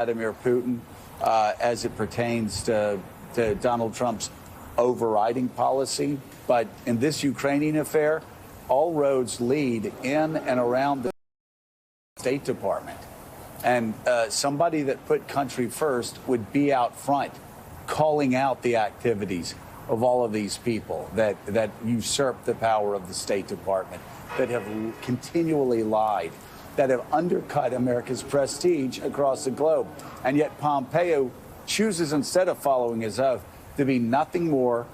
Vladimir Putin as it pertains to Donald Trump's overriding policy. But in this Ukrainian affair, all roads lead in and around the State Department. And somebody that put country first would be out front calling out the activities of all of these people that usurp the power of the State Department, that have continually lied, that have undercut America's prestige across the globe. And yet Pompeo chooses, instead of following his oath, to be nothing more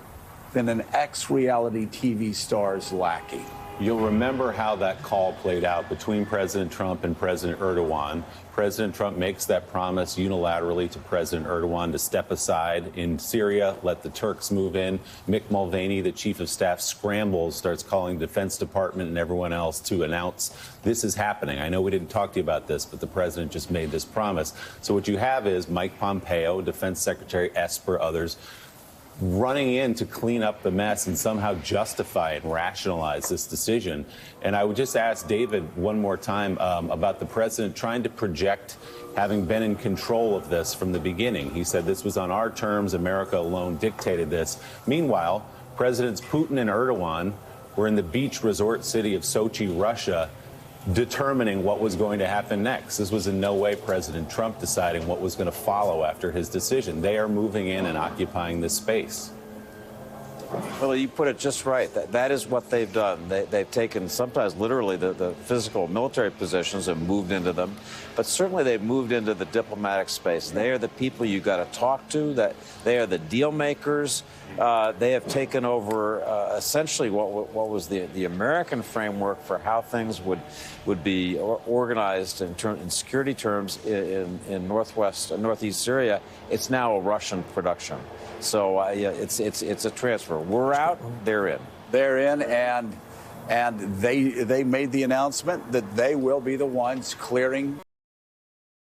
than an ex-reality TV star's lackey. You'll remember how that call played out between President Trump and President Erdogan. President Trump makes that promise unilaterally to President Erdogan to step aside in Syria, let the Turks move in. Mick Mulvaney, the chief of staff, scrambles, starts calling the Defense Department and everyone else to announce this is happening. I know we didn't talk to you about this, but the president just made this promise. So what you have is Mike Pompeo, Defense Secretary Esper, others, running in to clean up the mess and somehow justify and rationalize this decision. And I would just ask David one more time about the president trying to project having been in control of this from the beginning. He said this was on our terms. America alone dictated this. Meanwhile, Presidents Putin and Erdogan were in the beach resort city of Sochi, Russia, determining what was going to happen next. This was in no way President Trump deciding what was going to follow after his decision. They are moving in and occupying this space. Well, you put it just right. That is what they've done. They've taken sometimes literally the physical military positions and moved into them, but certainly they've moved into the diplomatic space. They are the people you got to talk to. That they are the deal makers. They have taken over essentially what was the American framework for how things would be organized in security terms in northeast Syria. It's now a Russian production. So it's a transfer. We're out, they're in. They're in, and they made the announcement that they will be the ones clearing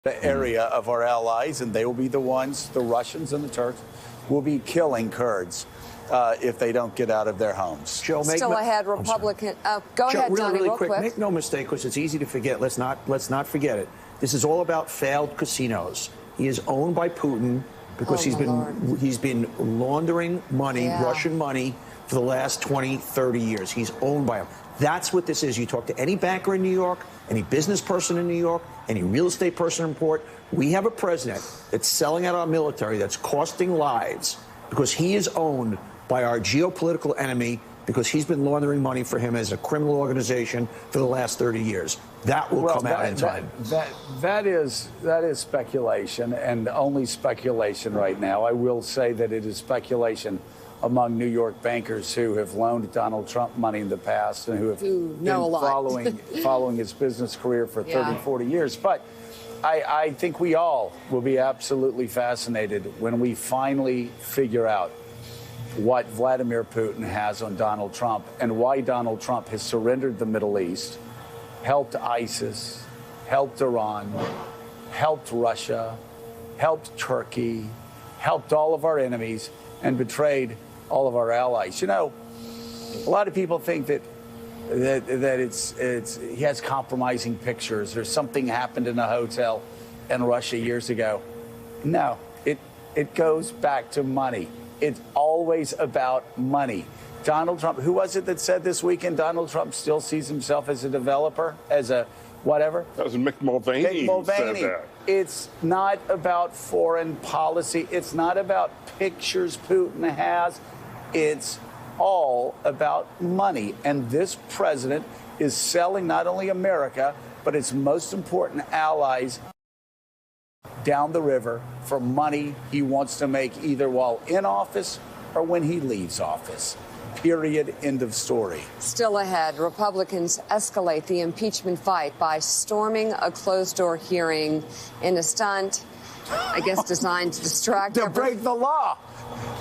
the area of our allies, and they will be the ones, the Russians and the Turks, will be killing Kurds if they don't get out of their homes. Joe, still ahead, Republican. Go ahead, Donnie, really quick. quick. Make no mistake, because it's easy to forget. Let's not forget it. This is all about failed casinos. He is owned by Putin because he's been laundering money, Russian money, for the last 20, 30 years. He's owned by him. That's what this is. You talk to any banker in New York, any business person in New York, any real estate person in port. We have a president that's selling out our military, that's costing lives, because he is owned by our geopolitical enemy, because he's been laundering money for him as a criminal organization for the last 30 years. That will come out in time. That is speculation, and only speculation right now. I will say that it is speculation among New York bankers who have loaned Donald Trump money in the past and who have been following his business career for 30, 40 years. But I think we all will be absolutely fascinated when we finally figure out what Vladimir Putin has on Donald Trump and why Donald Trump has surrendered the Middle East, helped ISIS, helped Iran, helped Russia, helped Turkey, helped all of our enemies, and betrayed all of our allies. You know, a lot of people think that he has compromising pictures or something happened in a hotel in Russia years ago. No, it goes back to money. It's always about money. Donald Trump, who was it that said this weekend Donald Trump still sees himself as a developer, as a whatever? That was Mick Mulvaney. Mick Mulvaney. Said that. It's not about foreign policy. It's not about pictures Putin has. It's all about money. And this president is selling not only America, but its most important allies down the river for money he wants to make either while in office or when he leaves office. Period. End of story. Still ahead, Republicans escalate the impeachment fight by storming a closed-door hearing in a stunt, I guess, designed to distract to break the law.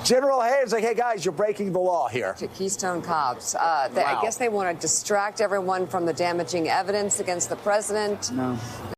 General Hayes, like, hey, guys, you're breaking the law here. To Keystone Cops. I guess they want to distract everyone from the damaging evidence against the president. No.